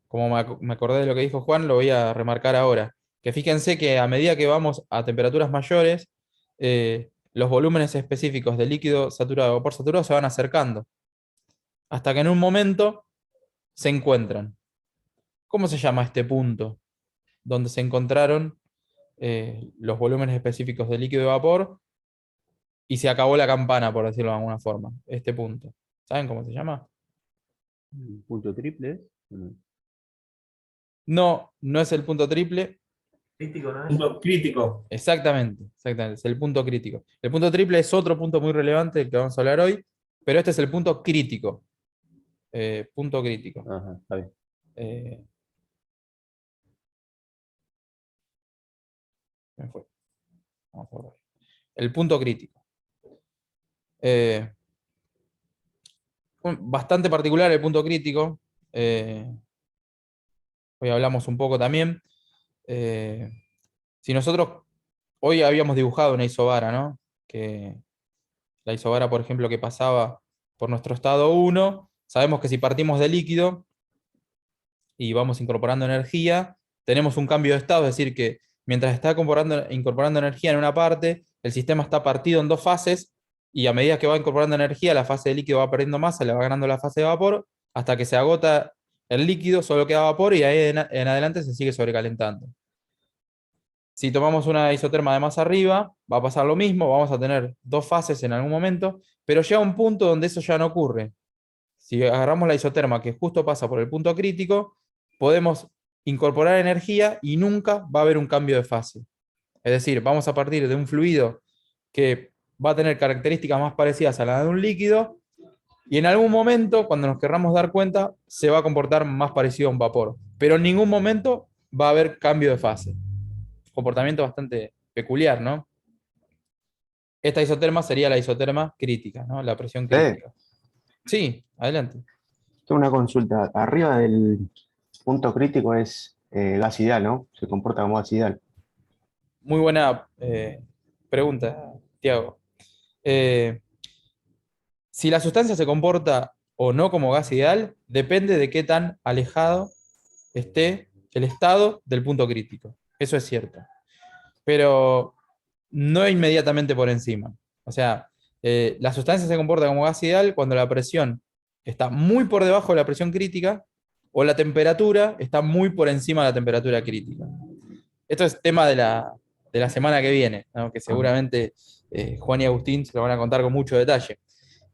Como me acordé de lo que dijo Juan, lo voy a remarcar ahora. Que fíjense que a medida que vamos a temperaturas mayores, los volúmenes específicos de líquido saturado y vapor saturado se van acercando. Hasta que en un momento se encuentran. ¿Cómo se llama este punto donde se encontraron los volúmenes específicos de líquido y vapor y se acabó la campana, por decirlo de alguna forma? Este punto. ¿Saben cómo se llama? Punto triple es. No. No, no es el punto triple. Crítico, ¿no? Punto crítico. Exactamente, exactamente, es el punto crítico. El punto triple es otro punto muy relevante del que vamos a hablar hoy, pero este es el punto crítico. Punto crítico. Ajá, está bien. Eh, me fue. Vamos a borrar. El punto crítico. Eh, Bastante particular el punto crítico. Hoy hablamos un poco también. Eh, si nosotros hoy habíamos dibujado una isobara, ¿no? Que la isobara, por ejemplo, que pasaba por nuestro estado 1, sabemos que si partimos de líquido y vamos incorporando energía, tenemos un cambio de estado, es decir, que mientras está incorporando energía en una parte, el sistema está partido en dos fases, y a medida que va incorporando energía, la fase de líquido va perdiendo masa, le va ganando la fase de vapor, hasta que se agota el líquido, solo queda vapor, y ahí en adelante se sigue sobrecalentando. Si tomamos una isoterma de más arriba, va a pasar lo mismo, vamos a tener dos fases en algún momento, pero llega un punto donde eso ya no ocurre. Si agarramos la isoterma que justo pasa por el punto crítico, podemos incorporar energía y nunca va a haber un cambio de fase. Es decir, vamos a partir de un fluido que va a tener características más parecidas a la de un líquido, y en algún momento, cuando nos querramos dar cuenta, se va a comportar más parecido a un vapor. Pero en ningún momento va a haber cambio de fase. Comportamiento bastante peculiar, ¿no? Esta isoterma sería la isoterma crítica, ¿no? La presión crítica. Sí, adelante. Tengo una consulta. Arriba del punto crítico es gas ideal, ¿no? Se comporta como gas ideal. Muy buena pregunta, Tiago. Si la sustancia se comporta o no como gas ideal, depende de qué tan alejado esté el estado del punto crítico. Eso es cierto. Pero no inmediatamente por encima. O sea, la sustancia se comporta como gas ideal cuando la presión está muy por debajo de la presión crítica o la temperatura está muy por encima de la temperatura crítica. Esto es tema de la semana que viene, ¿no? Que seguramente Juan y Agustín se lo van a contar con mucho detalle.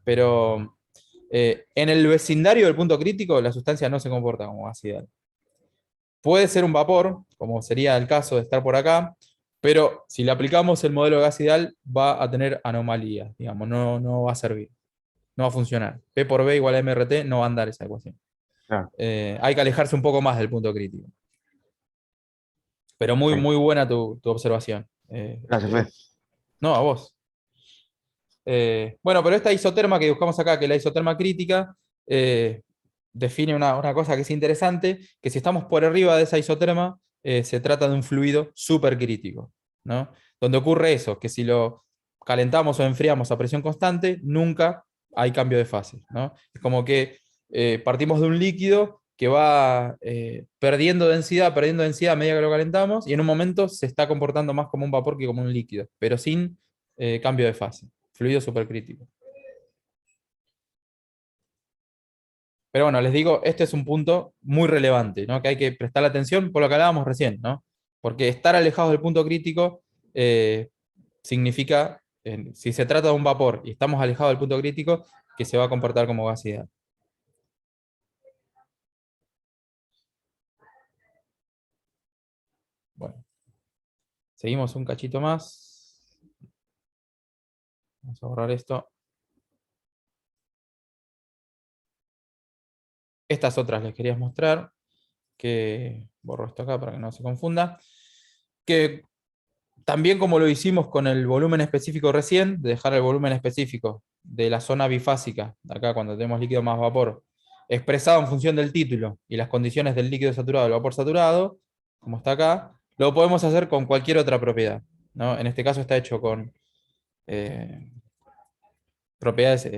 Pero en el vecindario del punto crítico, la sustancia no se comporta como gas ideal. Puede ser un vapor, como sería el caso de estar por acá, pero si le aplicamos el modelo de gas ideal, va a tener anomalías, digamos, no va a servir, no va a funcionar. P por B igual a MRT, no va a andar esa ecuación. Claro. Hay que alejarse un poco más del punto crítico. Pero muy, Sí. muy buena tu observación. Gracias, Fe. No, a vos. Bueno, pero esta isoterma que buscamos acá, que es la isoterma crítica, define una cosa que es interesante, que si estamos por arriba de esa isoterma, se trata de un fluido supercrítico, ¿no? Donde ocurre eso, que si lo calentamos o enfriamos a presión constante, nunca hay cambio de fase, ¿no? Es como que partimos de un líquido que va perdiendo densidad a medida que lo calentamos, y en un momento se está comportando más como un vapor que como un líquido, pero sin cambio de fase. Fluido supercrítico. Pero bueno, les digo, este es un punto muy relevante, ¿no? Que hay que prestar atención por lo que hablábamos recién, ¿no? Porque estar alejados del punto crítico significa, si se trata de un vapor y estamos alejados del punto crítico, que se va a comportar como gas ideal. Bueno, seguimos un cachito más. Vamos a borrar esto. Estas otras les quería mostrar, que borro esto acá para que no se confunda, que también como lo hicimos con el volumen específico recién, de dejar el volumen específico de la zona bifásica, acá cuando tenemos líquido más vapor, expresado en función del título y las condiciones del líquido saturado del vapor saturado, como está acá, lo podemos hacer con cualquier otra propiedad, ¿no? En este caso está hecho con propiedades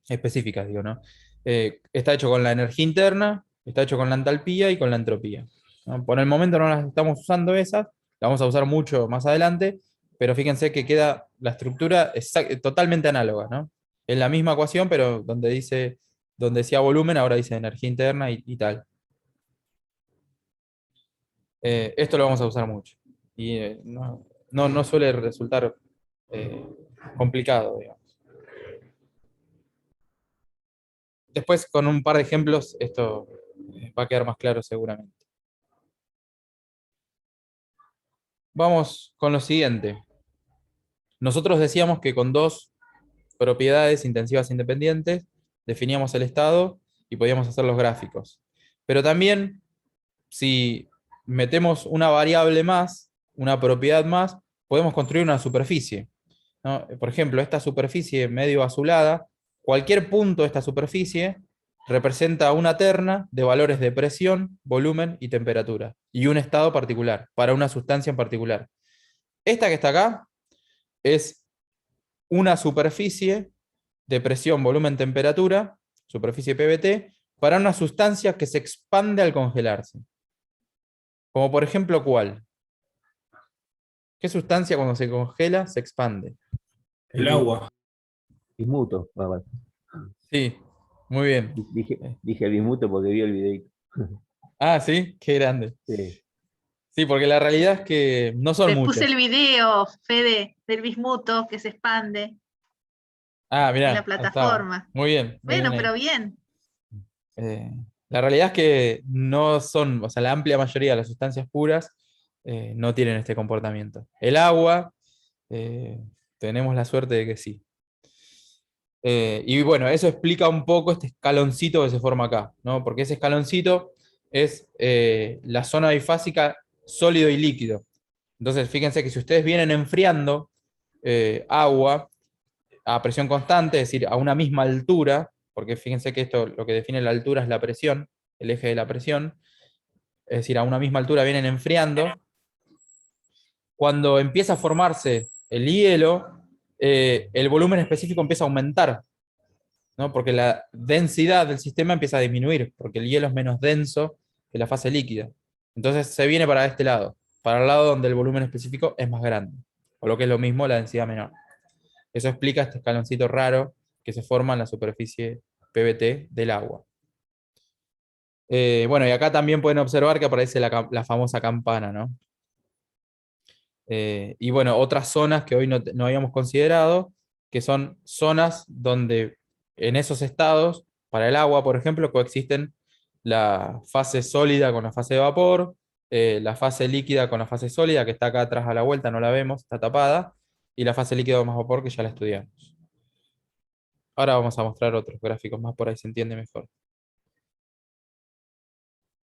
específicas, digo, ¿no? Está hecho con la energía interna, está hecho con la entalpía y con la entropía, ¿no? Por el momento no las estamos usando esas, las vamos a usar mucho más adelante, pero fíjense que queda la estructura totalmente análoga, ¿no? Es la misma ecuación, pero donde decía volumen, ahora dice energía interna y tal. Esto lo vamos a usar mucho. Y no suele resultar complicado, digamos. Después, con un par de ejemplos, esto va a quedar más claro seguramente. Vamos con lo siguiente. Nosotros decíamos que con dos propiedades intensivas independientes definíamos el estado y podíamos hacer los gráficos. Pero también, si metemos una variable más, una propiedad más, podemos construir una superficie, ¿no? Por ejemplo, esta superficie medio azulada, cualquier punto de esta superficie representa una terna de valores de presión, volumen y temperatura, y un estado particular, para una sustancia en particular. Esta que está acá es una superficie de presión, volumen, temperatura, superficie PVT, para una sustancia que se expande al congelarse. Como por ejemplo, ¿cuál? ¿Qué sustancia cuando se congela se expande? El agua. Bismuto. Bueno, Sí, muy bien. dije el bismuto porque vi el videito. Ah, sí, qué grande. Sí. Sí, porque la realidad es que no son Te muchas. puse el video, Fede, del bismuto que se expande Ah, en mirá, la ahí estaba. plataforma. Muy bien. Muy Bueno, bien ahí. pero bien. La realidad es que no son, o sea, la amplia mayoría de las sustancias puras no tienen este comportamiento. El agua, tenemos la suerte de que sí. Y bueno, eso explica un poco este escaloncito que se forma acá, ¿no? Porque ese escaloncito es la zona bifásica sólido y líquido. Entonces, fíjense que si ustedes vienen enfriando agua a presión constante, es decir, a una misma altura, porque fíjense que esto lo que define la altura es la presión, el eje de la presión, es decir, a una misma altura vienen enfriando. Cuando empieza a formarse el hielo, el volumen específico empieza a aumentar, ¿no? Porque la densidad del sistema empieza a disminuir, porque el hielo es menos denso que la fase líquida. Entonces se viene para este lado, para el lado donde el volumen específico es más grande, o lo que es lo mismo, la densidad menor. Eso explica este escaloncito raro que se forma en la superficie PVT del agua. Bueno, y acá también pueden observar que aparece la famosa campana, ¿no? Y bueno, otras zonas que hoy no habíamos considerado, que son zonas donde en esos estados, para el agua, por ejemplo, coexisten la fase sólida con la fase de vapor, la fase líquida con la fase sólida, que está acá atrás a la vuelta, no la vemos, está tapada, y la fase líquida más vapor, que ya la estudiamos. Ahora vamos a mostrar otros gráficos más, por ahí se entiende mejor.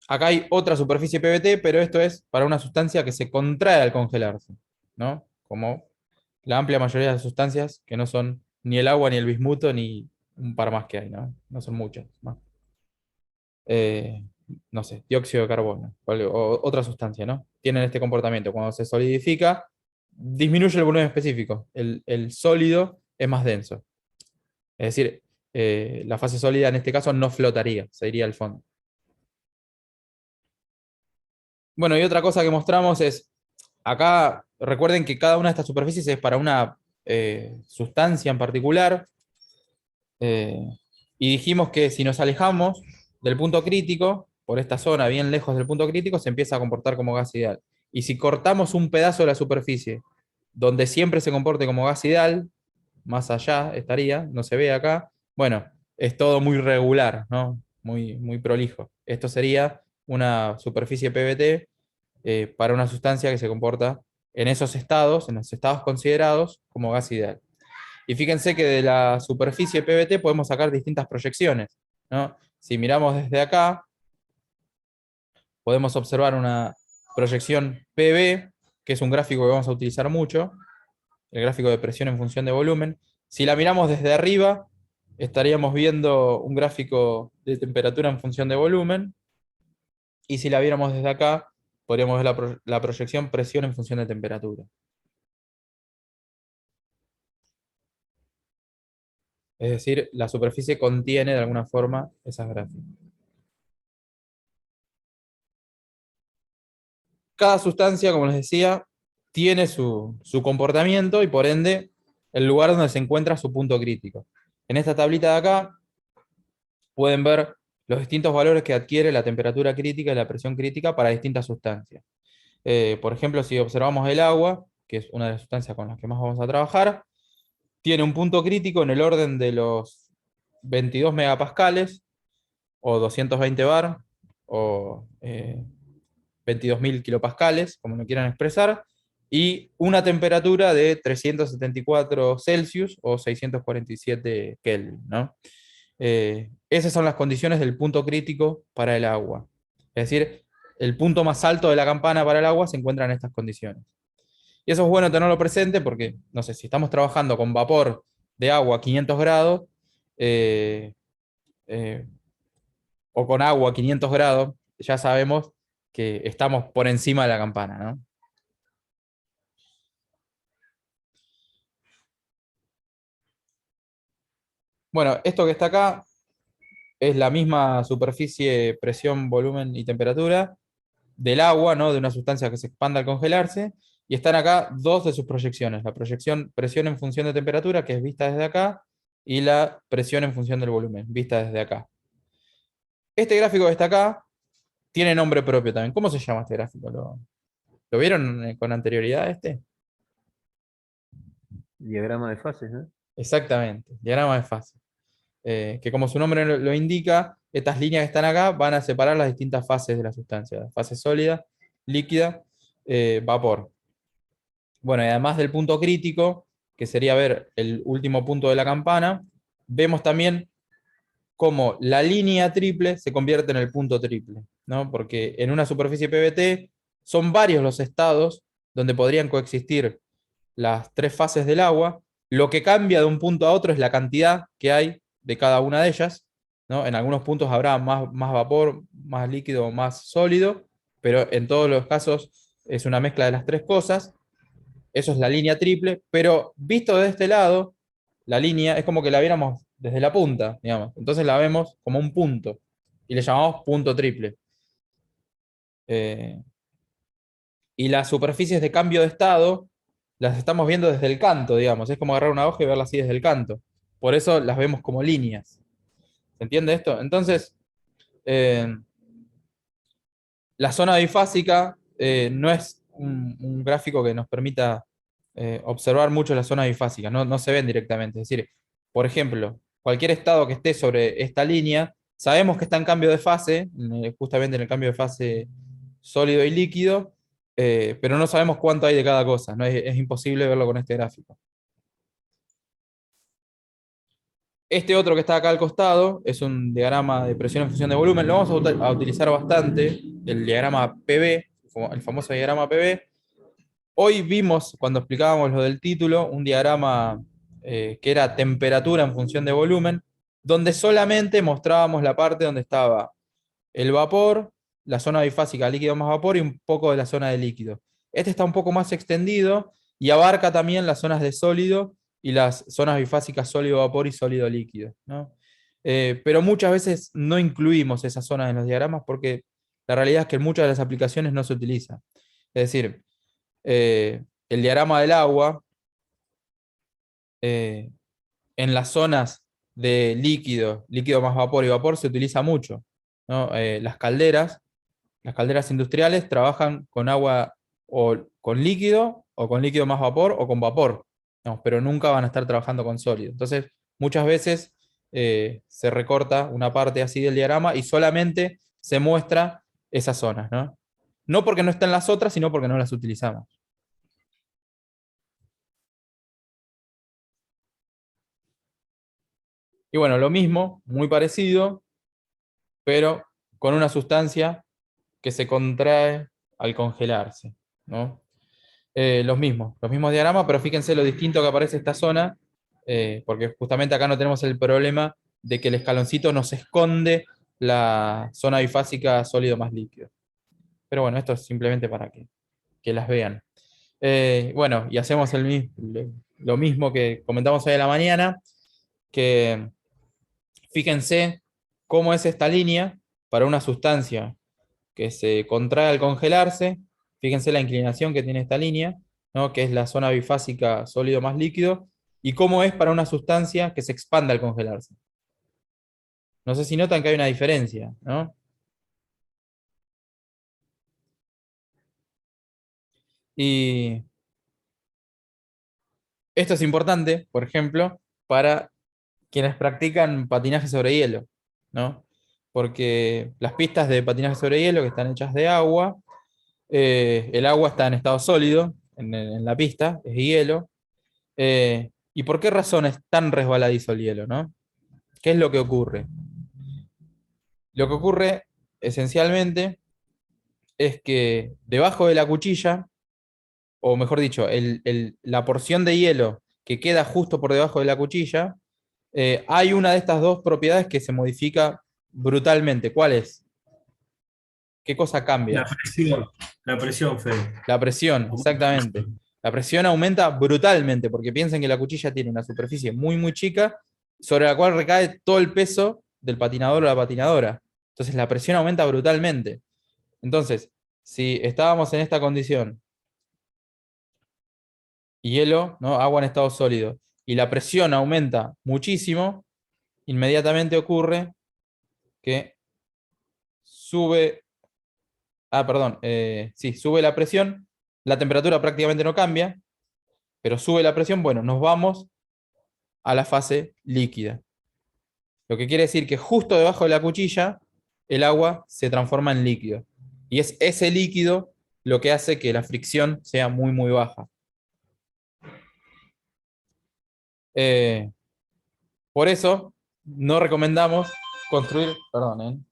Acá hay otra superficie PVT, pero esto es para una sustancia que se contrae al congelarse, ¿no? Como la amplia mayoría de las sustancias que no son ni el agua, ni el bismuto, ni un par más que hay, ¿no? No son muchas más. No sé, dióxido de carbono, o otra sustancia, ¿no? Tienen este comportamiento. Cuando se solidifica, disminuye el volumen específico. El sólido es más denso. Es decir, la fase sólida en este caso no flotaría, se iría al fondo. Bueno, y otra cosa que mostramos es, acá recuerden que cada una de estas superficies es para una sustancia en particular, y dijimos que si nos alejamos del punto crítico, por esta zona bien lejos del punto crítico, se empieza a comportar como gas ideal. Y si cortamos un pedazo de la superficie donde siempre se comporte como gas ideal, más allá estaría, no se ve acá, bueno, es todo muy regular, ¿no? Muy prolijo. Esto sería una superficie PVT para una sustancia que se comporta en esos estados, en los estados considerados como gas ideal. Y fíjense que de la superficie PVT podemos sacar distintas proyecciones, ¿no? Si miramos desde acá, podemos observar una proyección PV, que es un gráfico que vamos a utilizar mucho, el gráfico de presión en función de volumen. Si la miramos desde arriba, estaríamos viendo un gráfico de temperatura en función de volumen, y si la viéramos desde acá, podríamos ver la proyección presión en función de temperatura. Es decir, la superficie contiene de alguna forma esas gráficas. Cada sustancia, como les decía, tiene su comportamiento y por ende el lugar donde se encuentra su punto crítico. En esta tablita de acá pueden ver los distintos valores que adquiere la temperatura crítica y la presión crítica para distintas sustancias. Por ejemplo, si observamos el agua, que es una de las sustancias con las que más vamos a trabajar, tiene un punto crítico en el orden de los 22 megapascales, o 220 bar, o 22.000 kilopascales, como lo quieran expresar, y una temperatura de 374 Celsius o 647 Kelvin, ¿no? Esas son las condiciones del punto crítico para el agua. Es decir, el punto más alto de la campana para el agua se encuentra en estas condiciones. Y eso es bueno tenerlo presente porque, no sé, si estamos trabajando con vapor de agua a 500 grados, eh, eh, o con agua a 500 grados, ya sabemos que estamos por encima de la campana, ¿no? Bueno, esto que está acá es la misma superficie, presión, volumen y temperatura del agua, ¿no? De una sustancia que se expande al congelarse, y están acá dos de sus proyecciones, la proyección presión en función de temperatura, que es vista desde acá, y la presión en función del volumen, vista desde acá. Este gráfico que está acá tiene nombre propio también. ¿Cómo se llama este gráfico? ¿Lo vieron con anterioridad este? Diagrama de fases, ¿no? Exactamente, diagrama de fase. Que como su nombre lo indica, estas líneas que están acá van a separar las distintas fases de la sustancia, fase sólida, líquida, vapor. Bueno, y además del punto crítico, que sería ver el último punto de la campana, vemos también cómo la línea triple se convierte en el punto triple, ¿no? Porque en una superficie PVT son varios los estados donde podrían coexistir las tres fases del agua. Lo que cambia de un punto a otro es la cantidad que hay de cada una de ellas, ¿no? En algunos puntos habrá más vapor, más líquido o más sólido, pero en todos los casos es una mezcla de las tres cosas. Eso es la línea triple, pero visto de este lado, la línea es como que la viéramos desde la punta, digamos. Entonces la vemos como un punto y le llamamos punto triple. Eh, y las superficies de cambio de estado las estamos viendo desde el canto, digamos. Es como agarrar una hoja y verla así desde el canto. Por eso las vemos como líneas. ¿Se entiende esto? Entonces, eh, la zona bifásica no es un gráfico que nos permita observar mucho la zona bifásica, no se ven directamente. Es decir, por ejemplo, cualquier estado que esté sobre esta línea, sabemos que está en cambio de fase, justamente en el cambio de fase sólido y líquido, pero no sabemos cuánto hay de cada cosa, ¿no? Es imposible verlo con este gráfico. Este otro que está acá al costado es un diagrama de presión en función de volumen. Lo vamos a utilizar bastante, el diagrama PV, el famoso diagrama PV. Hoy vimos, cuando explicábamos lo del título, un diagrama que era temperatura en función de volumen, donde solamente mostrábamos la parte donde estaba el vapor, la zona bifásica líquido más vapor y un poco de la zona de líquido. Este está un poco más extendido y abarca también las zonas de sólido y las zonas bifásicas sólido vapor y sólido líquido, ¿no? Pero muchas veces no incluimos esas zonas en los diagramas porque la realidad es que en muchas de las aplicaciones no se utiliza. Es decir, el diagrama del agua, en las zonas de líquido, líquido más vapor y vapor se utiliza mucho, ¿no? Las calderas industriales trabajan con agua o con líquido más vapor o con vapor, ¿no? Pero nunca van a estar trabajando con sólido. Entonces, muchas veces se recorta una parte así del diagrama y solamente se muestra esas zonas, ¿no? No porque no estén las otras, sino porque no las utilizamos. Y bueno, lo mismo, muy parecido, pero con una sustancia que se contrae al congelarse, ¿no? Los mismos diagramas, pero fíjense lo distinto que aparece esta zona, porque justamente acá no tenemos el problema de que el escaloncito nos esconde la zona bifásica sólido más líquido. Pero bueno, esto es simplemente para que las vean. Bueno, y hacemos lo mismo que comentamos hoy a la mañana, que fíjense cómo es esta línea para una sustancia que se contrae al congelarse. Fíjense la inclinación que tiene esta línea, ¿no? Que es la zona bifásica sólido más líquido, y cómo es para una sustancia que se expande al congelarse. No sé si notan que hay una diferencia, ¿no? Y esto es importante, por ejemplo, para quienes practican patinaje sobre hielo, ¿no? Porque las pistas de patinaje sobre hielo que están hechas de agua, el agua está en estado sólido en la pista, es hielo. ¿Y por qué razón es tan resbaladizo el hielo, no? ¿Qué es lo que ocurre? Lo que ocurre esencialmente es que debajo de la cuchilla, o mejor dicho, la porción de hielo que queda justo por debajo de la cuchilla, hay una de estas dos propiedades que se modifica brutalmente. ¿Cuál es? ¿Qué cosa cambia? La presión, Fede. La presión, exactamente. La presión aumenta brutalmente, porque piensen que la cuchilla tiene una superficie muy, muy chica, sobre la cual recae todo el peso del patinador o la patinadora. Entonces la presión aumenta brutalmente. Entonces, si estábamos en esta condición, hielo, ¿no? Agua en estado sólido, y la presión aumenta muchísimo, inmediatamente ocurre que sube, perdón, sí, sube la presión, la temperatura prácticamente no cambia, pero sube la presión, bueno, nos vamos a la fase líquida. Lo que quiere decir que justo debajo de la cuchilla el agua se transforma en líquido. Y es ese líquido lo que hace que la fricción sea muy, muy baja. Por eso no recomendamos construir, perdón,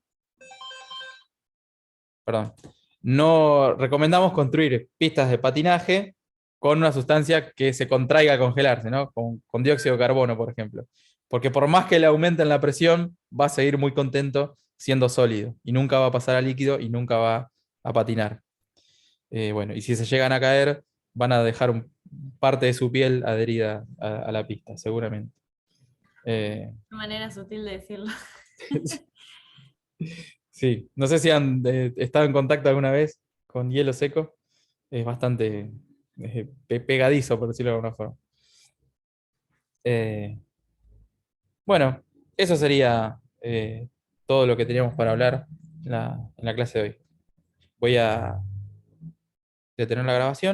no recomendamos construir pistas de patinaje con una sustancia que se contraiga al congelarse, ¿no? Con dióxido de carbono, por ejemplo. Porque por más que le aumenten la presión, va a seguir muy contento siendo sólido y nunca va a pasar a líquido y nunca va a patinar. Bueno, y si se llegan a caer, van a dejar parte de su piel adherida a la pista, seguramente. Una manera sutil de decirlo. Sí, no sé si han estado en contacto alguna vez con hielo seco. Es bastante pegadizo, por decirlo de alguna forma. Bueno, eso sería todo lo que teníamos para hablar en la clase de hoy. Voy a detener la grabación.